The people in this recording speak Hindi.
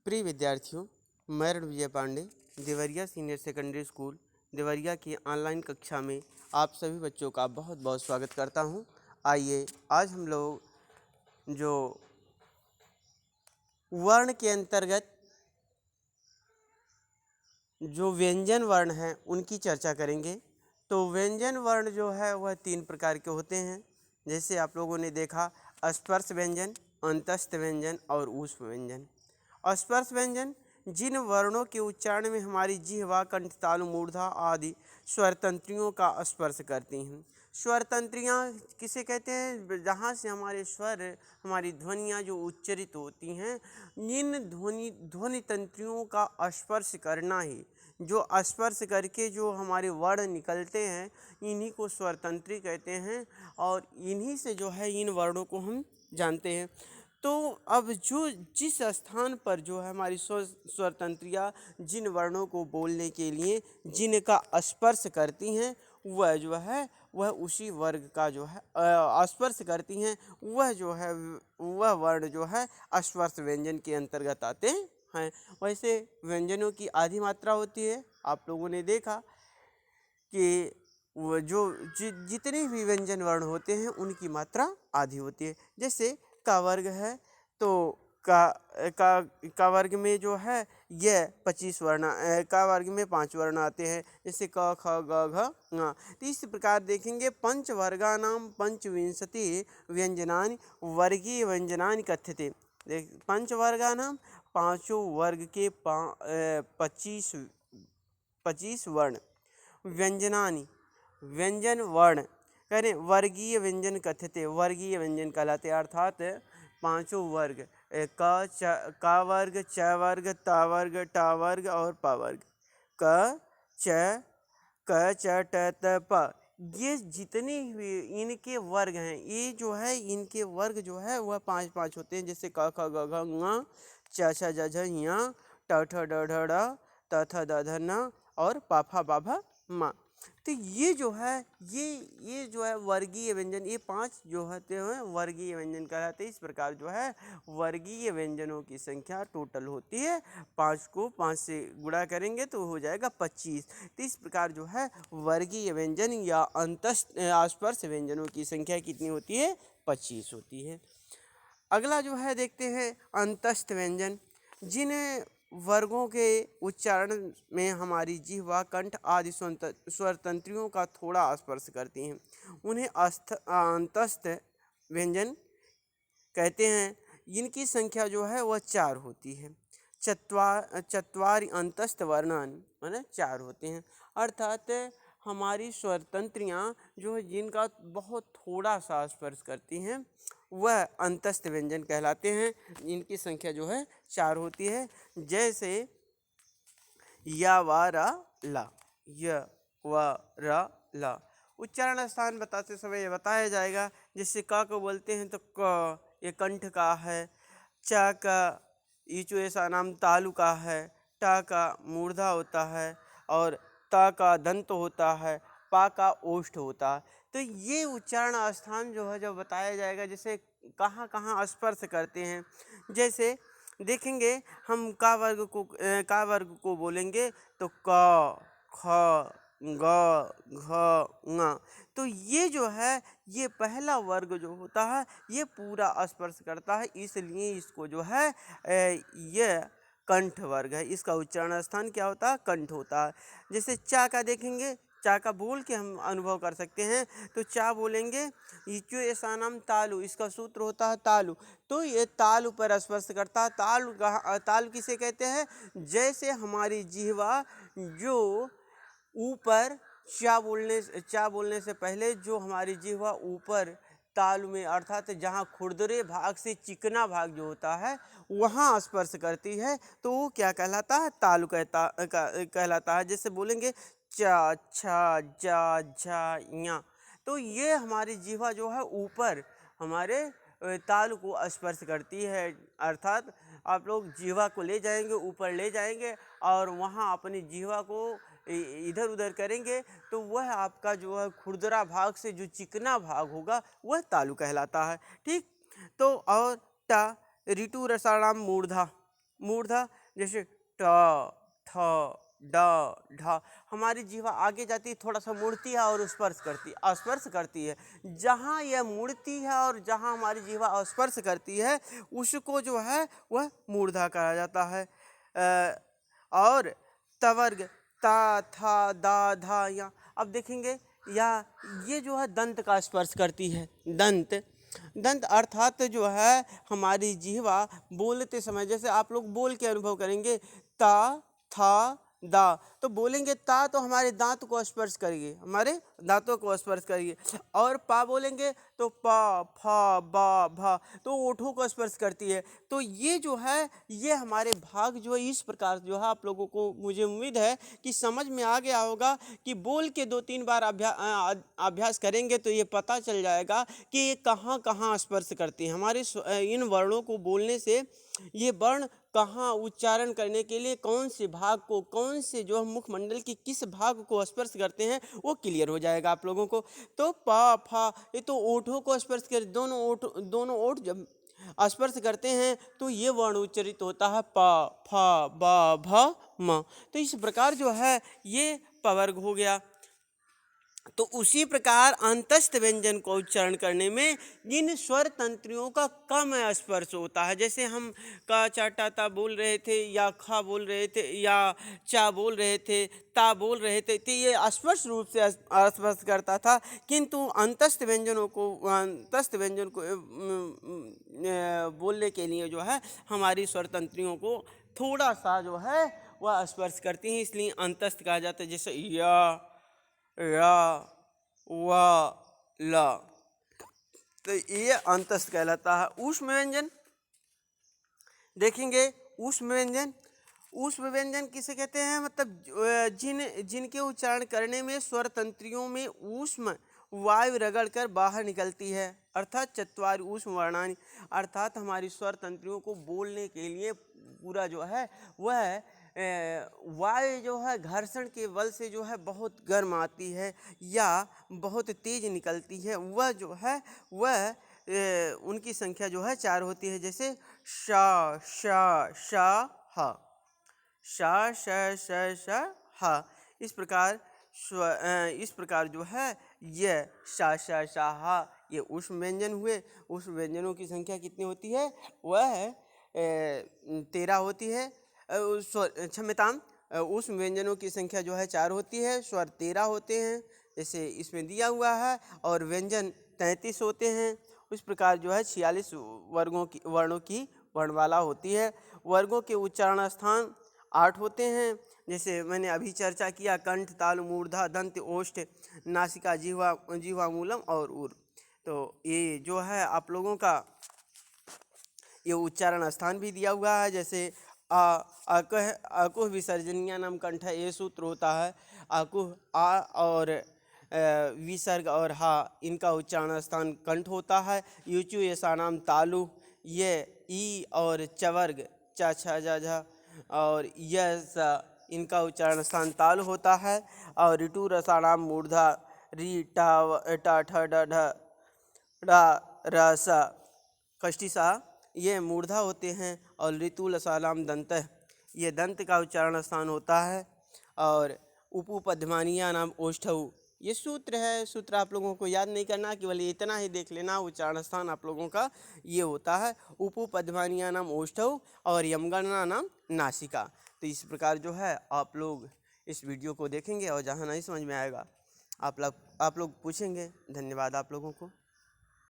प्रिय विद्यार्थियों, मैं Ranvijay Pandey Deoria senior secondary school Deoria की ऑनलाइन कक्षा में आप सभी बच्चों का बहुत बहुत स्वागत करता हूं। आइए आज हम लोग जो वर्ण के अंतर्गत जो व्यंजन वर्ण हैं उनकी चर्चा करेंगे। तो व्यंजन वर्ण जो है वह 3 प्रकार के होते हैं। जैसे आप लोगों ने देखा स्पर्श व्यंजन, अंतस्थ व्यंजन और ऊष्म व्यंजन। स्पर्श व्यंजन जिन वर्णों के उच्चारण में हमारी जिह्वा, कंठ, तालु, मूर्धा आदि स्वर तंत्रियों का स्पर्श करती हैं। स्वर तंत्रियाँ किसे कहते हैं? जहाँ से हमारे स्वर, हमारी ध्वनियाँ जो उच्चरित होती हैं, इन ध्वनि तंत्रियों का स्पर्श करना ही, जो स्पर्श करके जो हमारे वर्ण निकलते हैं, इन्हीं को स्वर तंत्री कहते हैं और इन्हीं से जो है इन वर्णों को हम जानते हैं। तो अब जो जिस स्थान पर जो है हमारी स्वर तंत्रियाँ जिन वर्णों को बोलने के लिए जिनका स्पर्श करती हैं, वह जो है वह उसी वर्ग का जो है स्पर्श करती हैं, वह जो है वह वर्ण जो है स्पर्श व्यंजन के अंतर्गत आते हैं। वैसे व्यंजनों की आधी मात्रा होती है। आप लोगों ने देखा कि वो जो जितने भी व्यंजन वर्ण होते हैं उनकी मात्रा आधी होती है। जैसे का वर्ग है तो का वर्ग में जो है यह 25 वर्ण, का वर्ग में 5 वर्ण आते हैं। जैसे क ख ग घ ङ। तो इस प्रकार देखेंगे पंचवर्गानां पंचविंशति व्यंजनानि वर्गीय व्यंजनानि कथ्यते। पंचवर्गानां पाँचों वर्ग के 25 वर्ण, व्यंजनानि व्यंजन वर्ण करें वर्गीय व्यंजन कथ्यते, वर्गीय व्यंजन कहलाते, अर्थात पांचों वर्ग का वर्ग, च वर्ग, ता वर्ग, टा वर्ग और पा वर्ग, क च ट त प, ये जितने भी इनके वर्ग हैं, ये जो है इनके वर्ग जो है वह 5 होते हैं। जैसे क ख ग घ ङ, च छ ज झ ञ, ट ठ ड ढ ड़, त थ द ध न और पा फा बा भा मा। तो ये जो है ये जो है वर्गीय व्यंजन, ये 5 जो होते हैं वर्गीय व्यंजन कहलाते हैं। इस प्रकार जो है वर्गीय व्यंजनों की संख्या टोटल होती है 5 को 5 से गुणा करेंगे तो हो जाएगा 25। तो इस प्रकार जो है वर्गीय व्यंजन या अंतस्थ स्पर्श व्यंजनों की संख्या कितनी होती है? 25 होती है। अगला जो है देखते हैं अंतस्थ व्यंजन। जिन वर्गों के उच्चारण में हमारी जिह्वा, कंठ आदि स्वर तंत्रियों का थोड़ा स्पर्श करती हैं, उन्हें अंतस्थ व्यंजन कहते हैं। इनकी संख्या जो है वह 4 होती है। चत्वारि अंतस्थ वर्णानि, माने 4 होते हैं। अर्थात हमारी स्वर तंत्रियाँ जो है जिनका बहुत थोड़ा सा स्पर्श करती हैं, वह अंतस्थ व्यंजन कहलाते हैं। इनकी संख्या जो है 4 होती है। जैसे या वा रा ला, य व र ला। उच्चारण स्थान बताते समय ये बताया जाएगा। जैसे क को बोलते हैं तो क ये कंठ का है, च का ईचु ऐसा नाम तालु का है, ट का मूर्धा होता है और त का दंत होता है, पा का ओष्ठ होता है। तो ये उच्चारण स्थान जो है जब बताया जाएगा, जैसे कहाँ कहाँ स्पर्श करते हैं। जैसे देखेंगे हम का वर्ग को बोलेंगे तो क ख ग घ ङ। तो ये जो है ये पहला वर्ग जो होता है ये पूरा स्पर्श करता है, इसलिए इसको जो है ये कंठ वर्ग है। इसका उच्चारण स्थान क्या होता है? कंठ होता है। जैसे चा का देखेंगे, चा का बोल के हम अनुभव कर सकते हैं। तो चा बोलेंगे इचु ऐसा नाम तालु, इसका सूत्र होता है तालु। तो ये तालु पर स्पर्श करता है। तालु किसे कहते हैं? जैसे हमारी जिह्वा जो ऊपर चा बोलने से पहले जो हमारी जिह्वा ऊपर तालु में, अर्थात जहाँ खुरदरे भाग से चिकना भाग जो होता है वहाँ स्पर्श करती है, तो वो क्या कहलाता है? तालु कहलाता है। जैसे बोलेंगे चा छा जा झा या, तो ये हमारी जिह्वा जो है ऊपर हमारे तालु को स्पर्श करती है। अर्थात आप लोग जिह्वा को ले जाएंगे, ऊपर ले जाएंगे और वहाँ अपनी जिह्वा को इधर उधर करेंगे तो वह आपका जो है खुरदरा भाग से जो चिकना भाग होगा वह तालु कहलाता है। ठीक। तो और टा ऋतु रसाणाम मूर्धा, मूर्धा, जैसे ट, ठ, ड, ढ। हमारी जीवा आगे जाती है, थोड़ा सा मुड़ती है और स्पर्श करती है। जहाँ यह मुड़ती है और जहाँ हमारी जीवा स्पर्श करती है उसको जो है वह मूर्धा कहा जाता है। और तवर्ग, ता, था, दा, धा, या। अब देखेंगे या ये जो है दंत का स्पर्श करती है। दंत अर्थात जो है हमारी जिह्वा बोलते समय, जैसे आप लोग बोल के अनुभव करेंगे, ता, था, दा, तो बोलेंगे ता तो हमारे दांत को स्पर्श करिए, हमारे दांतों को स्पर्श करिए। और पा बोलेंगे तो पा, फा, बा, भा, तो ओठों को स्पर्श करती है। तो ये जो है ये हमारे भाग जो है इस प्रकार जो है आप लोगों को, मुझे उम्मीद है कि समझ में आ गया होगा कि बोल के 2-3 बार अभ्यास करेंगे तो ये पता चल जाएगा कि ये कहाँ कहाँ स्पर्श करती हैं। हमारे इन वर्णों को बोलने से ये वर्ण कहाँ उच्चारण करने के लिए कौन से भाग को, कौन से जो मुखमंडल के किस भाग को स्पर्श करते हैं वो क्लियर हो जाएगा आप लोगों को। तो पा, फा, ये तो ओठों को स्पर्श कर, दोनों ओठ जब स्पर्श करते हैं तो ये वर्ण उच्चारित होता है पा, फा, बा, भा, मा। तो इस प्रकार जो है ये पवर्ग हो गया। तो उसी प्रकार अंतस्थ व्यंजन को उच्चारण करने में इन स्वर तंत्रियों का कम स्पर्श होता है। जैसे हम का, चा, टा, ता बोल रहे थे, या खा बोल रहे थे, या चा बोल रहे थे, ता बोल रहे थे, तो ये स्पष्ट रूप से स्पर्श करता था। किंतु अंतस्थ व्यंजन को बोलने के लिए जो है हमारी स्वर तंत्रियों को थोड़ा सा जो है वह स्पर्श करती हैं, इसलिए अंतस्थ कहा जाता है। जैसे या, रा, वा, ला, तो ये अंतस्थ कहलाता है। ऊष्म व्यंजन देखेंगे, ऊष्म व्यंजन किसे कहते हैं, मतलब जिनके उच्चारण करने में स्वर तंत्रियों में ऊष्म वायु रगड़कर बाहर निकलती है, अर्थात चत्वारि ऊष्म वर्णानि, अर्थात हमारी स्वर तंत्रियों को बोलने के लिए पूरा जो है वह वायु जो है घर्षण के बल से जो है बहुत गर्म आती है या बहुत तेज निकलती है, वह जो है वह उनकी संख्या जो है 4 होती है। जैसे शा, शा, शा, हा, शा, श, श, श, हा। इस प्रकार जो है ये शा, श, शा, हा ये ऊष्म व्यंजन हुए। ऊष्म व्यंजनों की संख्या कितनी होती है, वह 13 होती है। क्षम्यताम, ऊष्म व्यंजनों की संख्या जो है 4 होती है, स्वर 13 होते हैं जैसे इसमें दिया हुआ है, और व्यंजन 33 होते हैं। उस प्रकार जो है 46 वर्णों की वर्णमाला होती है। वर्गों के उच्चारण स्थान 8 होते हैं, जैसे मैंने अभी चर्चा किया, कंठ, तालु, मूर्धा, दंत, ओष्ठ, नासिका, जिह्वा मूलम और उर। तो ये जो है आप लोगों का ये उच्चारण स्थान भी दिया हुआ है। जैसे आकुह विसर्जनीय नाम कंठ, ये सूत्र होता है। आकुह आ और विसर्ग और हा इनका उच्चारण स्थान कंठ होता है। यूचु ऐसा नाम तालु, ये ई और चवर्ग चा, छा, जा, झा और यस इनका उच्चारण स्थान तालु होता है। और ऋतु रसानाम मूर्धा, री, टा, टा, ठ, ड, ढ, रा, र, सा, कष्टि सा ये मूर्धा होते हैं। और ऋतु लसालाम दंत, ये दंत का उच्चारण स्थान होता है। और उपपद्मानिया नाम ओष्ठऊ, ये सूत्र है। सूत्र आप लोगों को याद नहीं करना, केवल इतना ही देख लेना, उच्चारण स्थान आप लोगों का ये होता है। उपपद्मानिया नाम ओष्ठऊ और यमगणना नाम नासिका। तो इस प्रकार जो है आप लोग इस वीडियो को देखेंगे और जहाँ नहीं समझ में आएगा आप लोग पूछेंगे। धन्यवाद आप लोगों को।